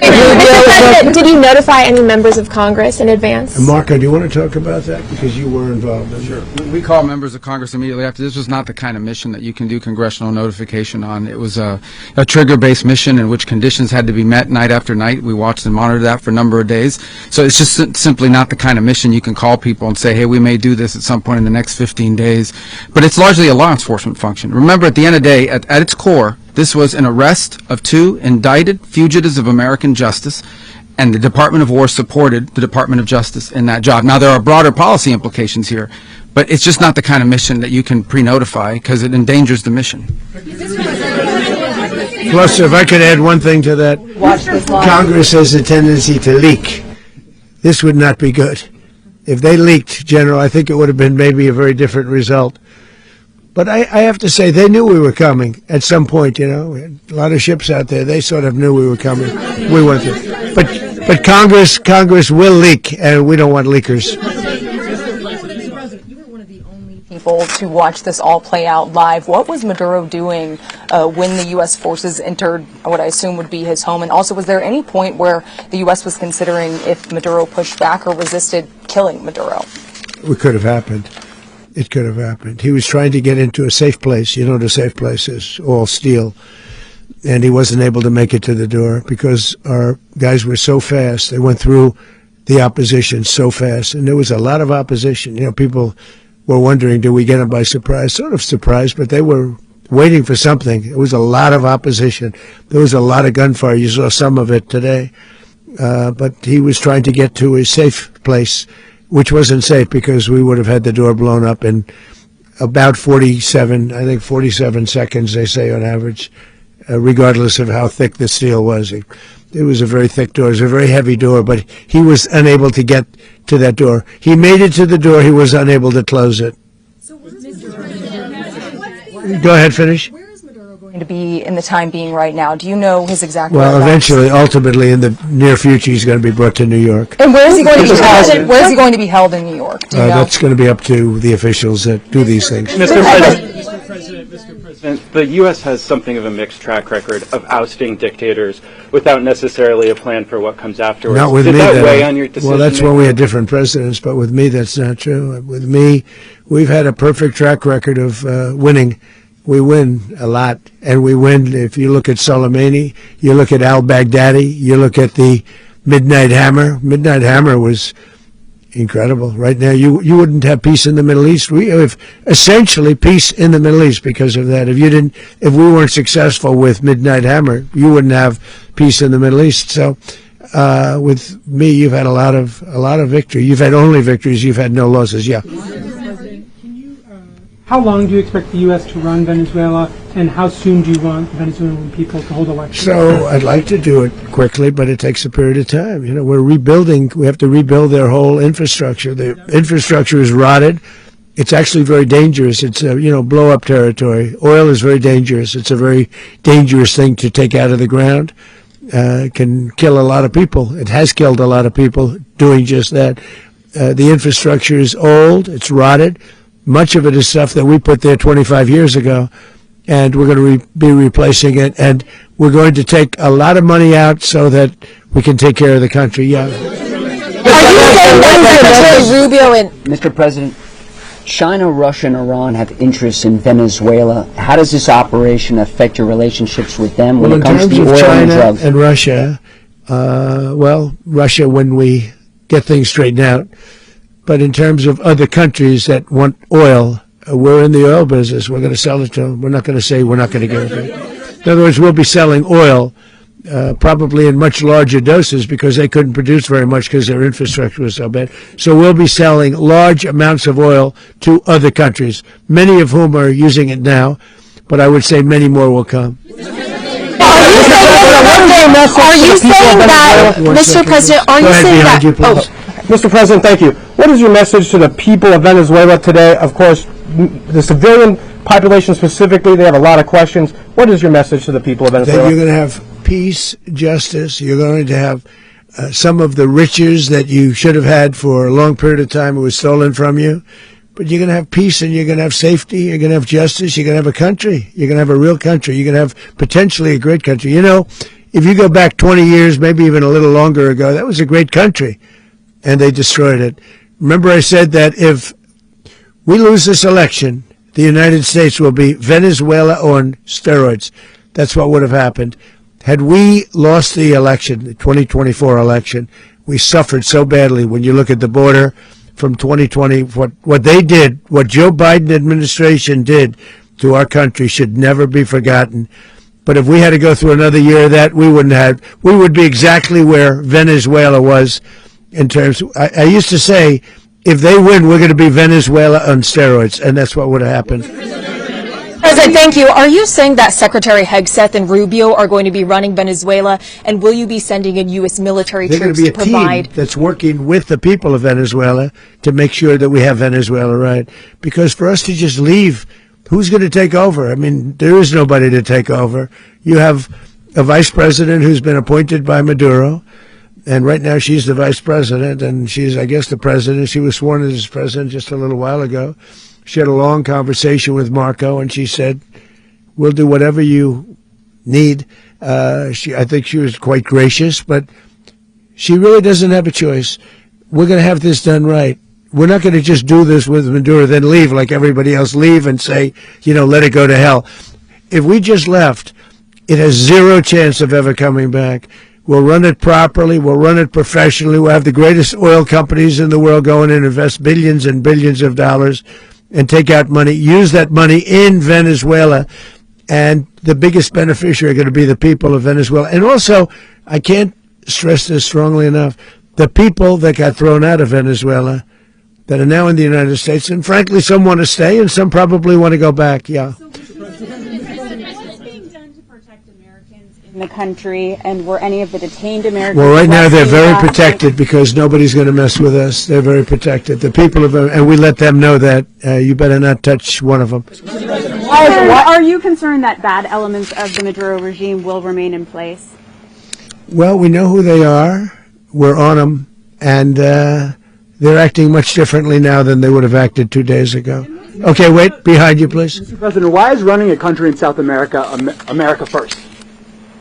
Mr. President, did you notify any members of Congress in advance? Marco, do you want to talk about that? Because you were involved in it. Sure. We called members of Congress immediately after. This was not the kind of mission that you can do congressional notification on. It was a trigger-based mission in which conditions had to be met night after night. We watched and monitored that for a number of days. So it's just simply not the kind of mission you can call people and say, hey, we may do this at some point in the next 15 days. But it's largely a law enforcement function. Remember, at the end of the day, at its core, this was an arrest of 2 indicted fugitives of American justice, and the Department of War supported the Department of Justice in that job. Now, there are broader policy implications here, but it's just not the kind of mission that you can pre-notify because it endangers the mission. Plus, if I could add one thing to that, Congress has a tendency to leak. This would not be good. If they leaked, General, I think it would have been maybe a very different result. But I have to say, they knew we were coming at some point, We had a lot of ships out there. They sort of knew we were coming. We wanted to. But Congress will leak, and we don't want leakers. You were one of the only people to watch this all play out live. What was Maduro doing when the U.S. forces entered what I assume would be his home? And also, was there any point where the U.S. was considering if Maduro pushed back or resisted killing Maduro? It could have happened. It could have happened. He was trying to get into a safe place. You know what a safe place is, all steel. And he wasn't able to make it to the door because our guys were so fast. They went through the opposition so fast. And there was a lot of opposition. People were wondering, do we get them by surprise? Sort of surprised, but they were waiting for something. There was a lot of opposition. There was a lot of gunfire. You saw some of it today. But he was trying to get to a safe place, which wasn't safe because we would have had the door blown up in about 47 seconds, they say on average, regardless of how thick the steel was. It was a very thick door. It was a very heavy door, but he was unable to get to that door. He made it to the door. He was unable to close it. Go ahead, finish. To be in the time being right now? Do you know his exact Well, whereabouts? eventually, ultimately, in the near future, he's going to be brought to New York. And where is he going to be held? Where is he going to be held in New York? Do you know? That's going to be up to the officials that do these things. Mr. President, the U.S. has something of a mixed track record of ousting dictators without necessarily a plan for what comes afterwards. Not with Did me. that weigh on your decision? Well, that's when we had different presidents, but with me, that's not true. With me, we've had a perfect track record of winning. We win a lot, and we win. If you look at Soleimani, you look at al-Baghdadi, you look at the Midnight Hammer. Midnight Hammer was incredible. Right now, you wouldn't have peace in the Middle East. We have essentially peace in the Middle East because of that. If we weren't successful with Midnight Hammer, you wouldn't have peace in the Middle East. So, with me, you've had a lot of victory. You've had only victories. You've had no losses. Yeah. Can you How long do you expect the U.S. to run Venezuela, and how soon do you want Venezuelan people to hold elections? So I'd like to do it quickly, but it takes a period of time. You know, we're rebuilding. We have to rebuild their whole infrastructure. The infrastructure is rotted. It's actually very dangerous. It's blow-up territory. Oil is very dangerous. It's a very dangerous thing to take out of the ground. Can kill a lot of people. It has killed a lot of people doing just that. The infrastructure is old. It's rotted. Much of it is stuff that we put there 25 years ago, and we're going to be replacing it. And we're going to take a lot of money out so that we can take care of the country. Yeah. Are you saying that Rubio and Mr. President, China, Russia, and Iran have interests in Venezuela. How does this operation affect your relationships with them when it comes to oil and drugs? In terms of China and Russia, Russia when we get things straightened out. But in terms of other countries that want oil, we're in the oil business. We're going to sell it to them. We're not going to say we're not going to give it. In other words, we'll be selling oil probably in much larger doses because they couldn't produce very much because their infrastructure was so bad. So we'll be selling large amounts of oil to other countries, many of whom are using it now, but I would say many more will come. Are you saying that, Mr. President, are you saying that... Mr. President, thank you. What is your message to the people of Venezuela today? Of course, the civilian population specifically, they have a lot of questions. What is your message to the people of Venezuela? That you're going to have peace, justice. You're going to have some of the riches that you should have had for a long period of time. It was stolen from you. But you're going to have peace and you're going to have safety. You're going to have justice. You're going to have a country. You're going to have a real country. You're going to have potentially a great country. You know, if you go back 20 years, maybe even a little longer ago, that was a great country. And they destroyed it. Remember I said that if we lose this election, the United States will be Venezuela on steroids. That's what would have happened. Had we lost the election, the 2024 election, we suffered so badly when you look at the border from 2020. What they did, what Joe Biden administration did to our country should never be forgotten. But if we had to go through another year of that, we would be exactly where Venezuela was in terms. I used to say, if they win, we're going to be Venezuela on steroids, and that's what would have happened. President, thank you. Are you saying that Secretary Hegseth and Rubio are going to be running Venezuela, and will you be sending in U.S. military troops to provide? They're going to be a team that's working with the people of Venezuela to make sure that we have Venezuela right. Because for us to just leave, who's going to take over? I mean, there is nobody to take over. You have a vice president who's been appointed by Maduro. And right now she's the vice president, and she's, I guess, the president. She was sworn in as president just a little while ago. She had a long conversation with Marco, and she said, we'll do whatever you need. I think she was quite gracious, but she really doesn't have a choice. We're going to have this done right. We're not going to just do this with Maduro, then leave like everybody else, leave and say, let it go to hell. If we just left, it has zero chance of ever coming back. We'll run it properly. We'll run it professionally. We'll have the greatest oil companies in the world go in and invest billions and billions of dollars and take out money, use that money in Venezuela. And the biggest beneficiary are going to be the people of Venezuela. And also, I can't stress this strongly enough, the people that got thrown out of Venezuela that are now in the United States. And frankly, some want to stay and some probably want to go back. Yeah. In the country, and were any of the detained Americans? Well, right now they're very protected because nobody's going to mess with us. They're very protected. The people of, and we let them know that you better not touch one of them. Are you concerned that bad elements of the Maduro regime will remain in place? Well, we know who they are. We're on them, and they're acting much differently now than they would have acted 2 days ago. Okay, wait, behind you, please. Mr. President, why is running a country in South America America first?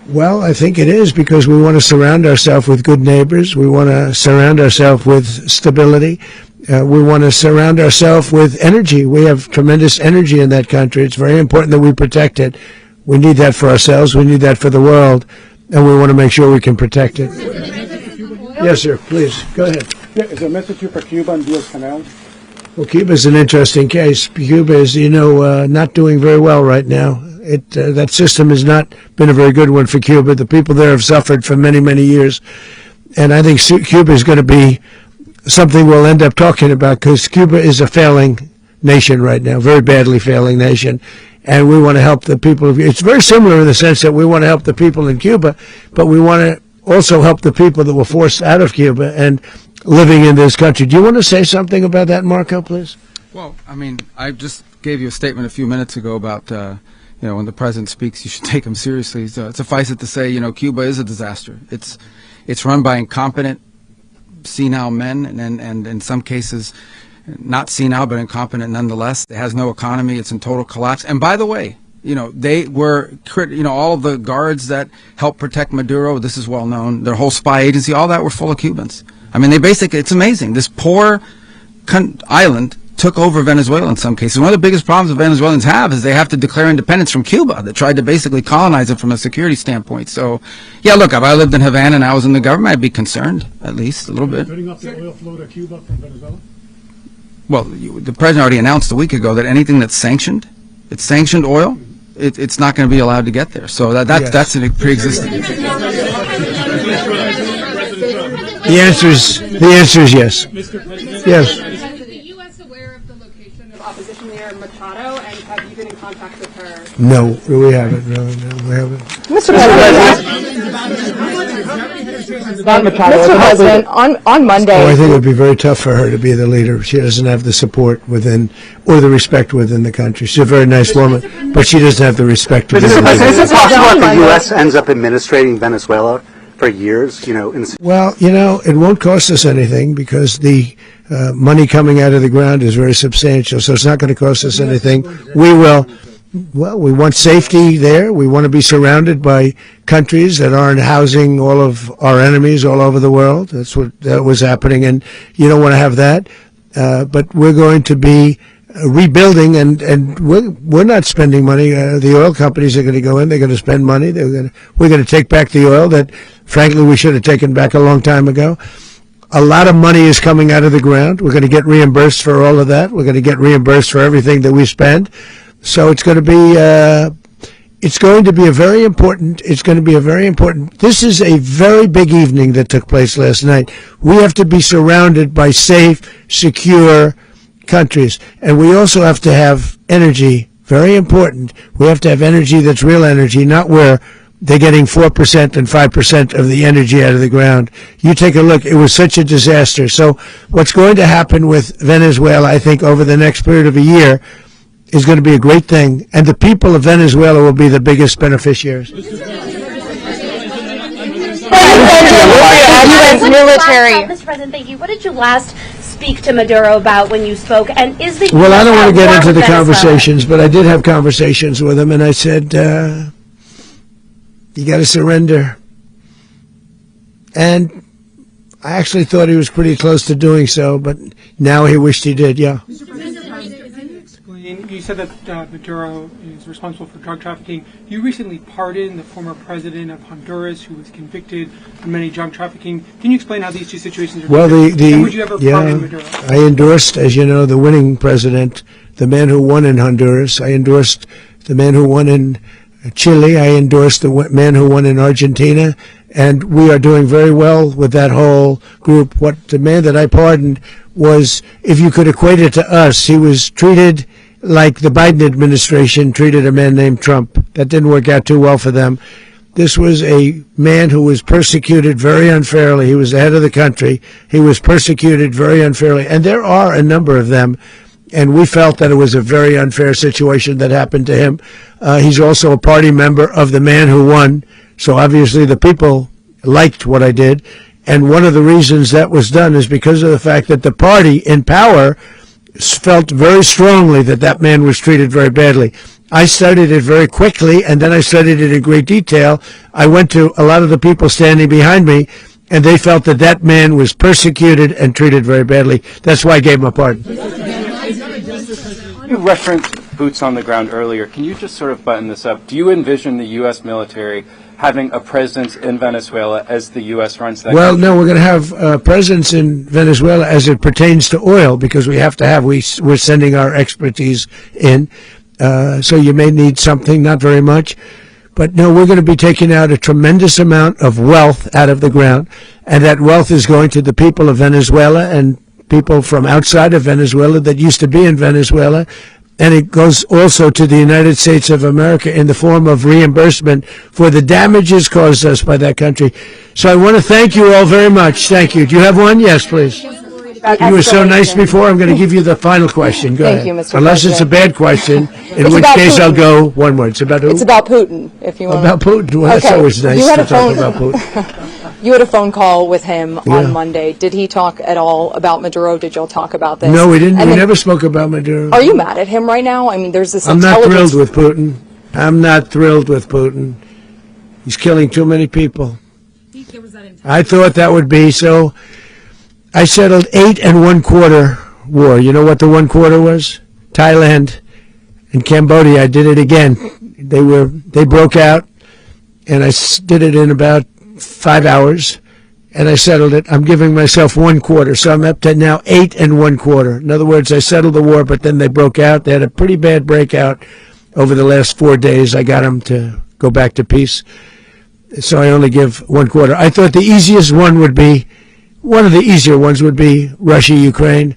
Well, I think it is because we want to surround ourselves with good neighbors. We want to surround ourselves with stability. We want to surround ourselves with energy. We have tremendous energy in that country. It's very important that we protect it. We need that for ourselves. We need that for the world. And we want to make sure we can protect it. Yes, sir. Please, go ahead. Is there a message here for Cuba and Diaz-Canel? Well, Cuba is an interesting case. Cuba is, not doing very well right now. That system has not been a very good one for Cuba. The people there have suffered for many, many years. And I think Cuba is going to be something we'll end up talking about because Cuba is a failing nation right now, very badly failing nation. And we want to help the people of, it's very similar in the sense that we want to help the people in Cuba, but we want to also help the people that were forced out of Cuba and living in this country. Do you want to say something about that, Marco, please? Well, I mean, I just gave you a statement a few minutes ago about, when the president speaks, you should take him seriously. So suffice it to say, Cuba is a disaster. It's run by incompetent, senile men, and in some cases, not senile, but incompetent nonetheless. It has no economy. It's in total collapse. And by the way, they were, all of the guards that helped protect Maduro, this is well known, their whole spy agency, all that were full of Cubans. I mean, it's amazing. This poor island took over Venezuela in some cases. One of the biggest problems the Venezuelans have is they have to declare independence from Cuba that tried to basically colonize it from a security standpoint. So, yeah, look, if I lived in Havana and I was in the government, I'd be concerned, at least a little bit. Cutting off the oil flow to Cuba from Venezuela? Well, the president already announced a week ago that anything that's sanctioned, it's sanctioned oil, it's not going to be allowed to get there. So that's a pre-existing. The answer is yes. Yes. Is the U.S. aware of the location of opposition leader Machado, and have you been in contact with her? No, we haven't. No, we haven't. Mr. President, on Monday. Oh, I think it would be very tough for her to be the leader. She doesn't have the support within, or the respect within the country. She's a very nice woman, but she doesn't have the respect to be the leader. Is it possible that the U.S. ends up administrating Venezuela for years? Well, it won't cost us anything because the money coming out of the ground is very substantial, so it's not going to cost us anything. We want safety there. We want to be surrounded by countries that aren't housing all of our enemies all over the world. That was happening, and you don't want to have that. But we're going to be rebuilding, and we're not spending money. The oil companies are going to go in. They're going to spend money. We're going to take back the oil that, frankly, we should have taken back a long time ago. A lot of money is coming out of the ground. We're going to get reimbursed for all of that. We're going to get reimbursed for everything that we spend. So it's going to be a very important. This is a very big evening that took place last night. We have to be surrounded by safe, secure countries, and we also have to have energy. Very important. We have to have energy that's real energy, not where they're getting 4% and 5% of the energy out of the ground. You take a look. It was such a disaster. So what's going to happen with Venezuela, I think, over the next period of a year is going to be a great thing, and the people of Venezuela will be the biggest beneficiaries. U.S. military. Mr. President, thank you. What did you last speak to Maduro about when you spoke? And is the Well, I don't want to get into the conversations, but I did have conversations with him, and I said, you got to surrender. And I actually thought he was pretty close to doing so, but now he wished he did, yeah. You said that Maduro is responsible for drug trafficking. You recently pardoned the former president of Honduras, who was convicted of many drug trafficking. Can you explain how these two situations are different? And would you ever pardon Maduro? I endorsed, as you know, the winning president, the man who won in Honduras. I endorsed the man who won in Chile. I endorsed the man who won in Argentina. And we are doing very well with that whole group. What the man that I pardoned was, if you could equate it to us, he was treated like the Biden administration treated a man named Trump. That didn't work out too well for them. This was a man who was persecuted very unfairly. He was the head of the country. He was persecuted very unfairly. And there are a number of them. And we felt that it was a very unfair situation that happened to him. He's also a party member of the man who won. So obviously the people liked what I did. And one of the reasons that was done is because of the fact that the party in power felt very strongly that that man was treated very badly. I studied it very quickly, and then I studied it in great detail. I went to a lot of the people standing behind me, and they felt that that man was persecuted and treated very badly. That's why I gave him a pardon. You referenced boots on the ground earlier. Can you just sort of button this up? Do you envision the U.S. military having a presence in Venezuela as the U.S. runs that country? No, we're going to have a presence in Venezuela as it pertains to oil, because we have to have, we're sending our expertise in. So you may need something, not very much. But no, we're going to be taking out a tremendous amount of wealth out of the ground, and that wealth is going to the people of Venezuela and people from outside of Venezuela that used to be in Venezuela. And it goes also to the United States of America in the form of reimbursement for the damages caused us by that country. So I want to thank you all very much. Thank you. Do you have one? Yes, please. You were so nice before. I'm going to give you the final question. Go ahead. Thank you, Mr. Unless President. it's a bad question, in It's which about case I'll Putin. go one word. It's about who? It's about Putin, if you want. About Putin. Well, that's Okay. always nice You had to a talk phone- about Putin. You had a phone call with him Yeah. on Monday. Did he talk at all about Maduro? Did y'all talk about this? No, we didn't. And We then- never spoke about Maduro. Are you mad at him right now? I mean, there's this I'm not intelligence. thrilled with Putin. I'm not thrilled with Putin. He's killing too many people. I thought that would be so. I settled 8 1/4 war. You know what the 1/4 was? Thailand and Cambodia. I did it again. They broke out, and I did it in about 5 hours, and I settled it. I'm giving myself 1/4, so I'm up to now 8 1/4. In other words, I settled the war, but then they broke out. They had a pretty bad breakout over the last 4 days. I got them to go back to peace, so I only give 1/4. I thought the easiest one would be, one of the easier ones would be Russia, Ukraine.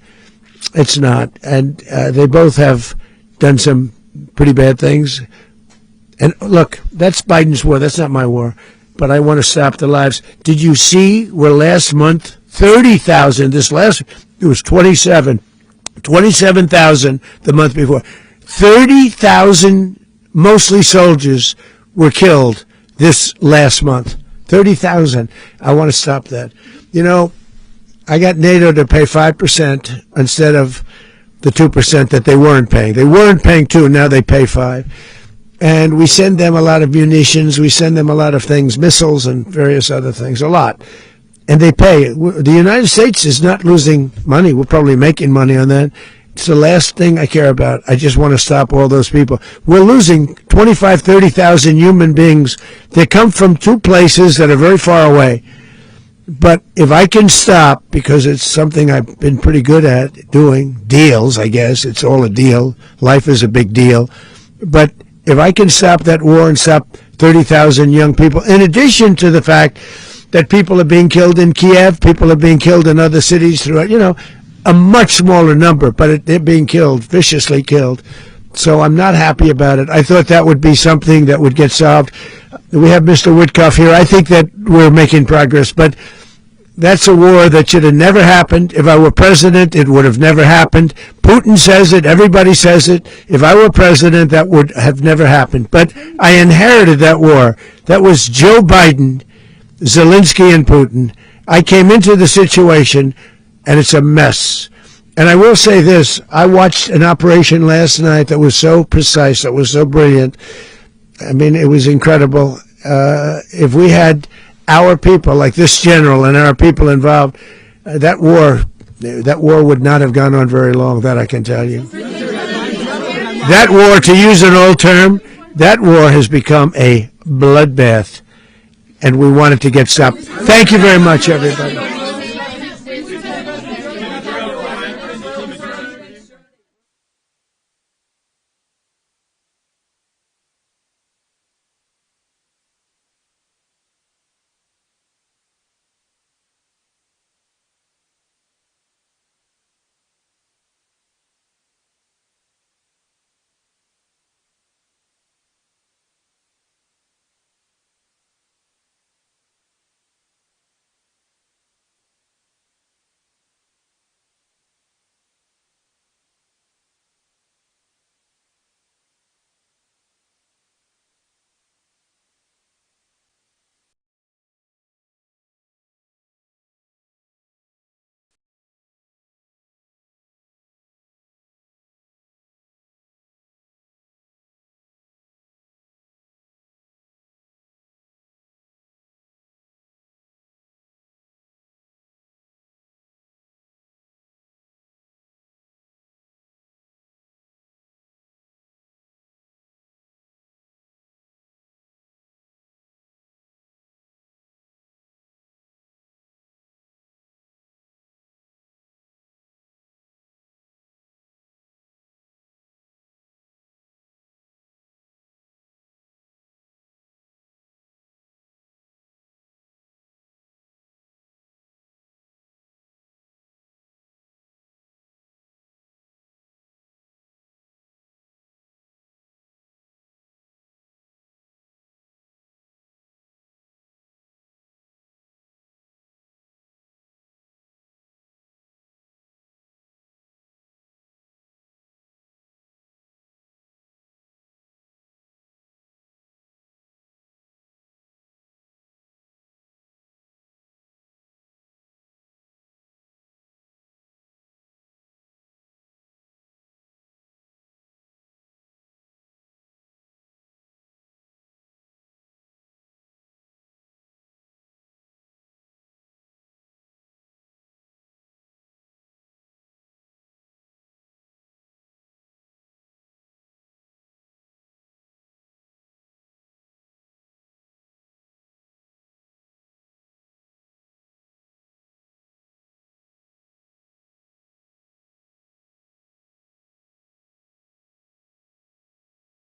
It's not, and they both have done some pretty bad things. And look, that's Biden's war. That's not my war. But I want to stop the lives. Did you see where last month 30,000? It was 27,000 the month before. 30,000, mostly soldiers, were killed this last month. 30,000. I want to stop that. You know, I got NATO to pay 5% instead of the 2% that they weren't paying. They weren't paying 2, now they pay 5. And we send them a lot of munitions, we send them a lot of things, missiles and various other things, a lot. And they pay. The United States is not losing money. We're probably making money on that. It's the last thing I care about. I just want to stop all those people. We're losing 25, 30,000 human beings. They come from 2 places that are very far away. But if I can stop, because it's something I've been pretty good at doing, deals, I guess. It's all a deal. Life is a big deal. But if I can stop that war and stop 30,000 young people, in addition to the fact that people are being killed in Kiev, people are being killed in other cities throughout, a much smaller number, but they're being killed, viciously killed. So I'm not happy about it. I thought that would be something that would get solved. We have Mr. Witkoff here. I think that we're making progress, but that's a war that should have never happened. If I were president, it would have never happened. Putin says it. Everybody says it. If I were president, that would have never happened. But I inherited that war. That was Joe Biden, Zelensky, and Putin. I came into the situation, and it's a mess. And I will say this. I watched an operation last night that was so precise, that was so brilliant. I mean, it was incredible. If we had our people, like this general and our people involved, that war would not have gone on very long, that I can tell you. That war, to use an old term, that war has become a bloodbath, and we want it to get stopped. Thank you very much, everybody.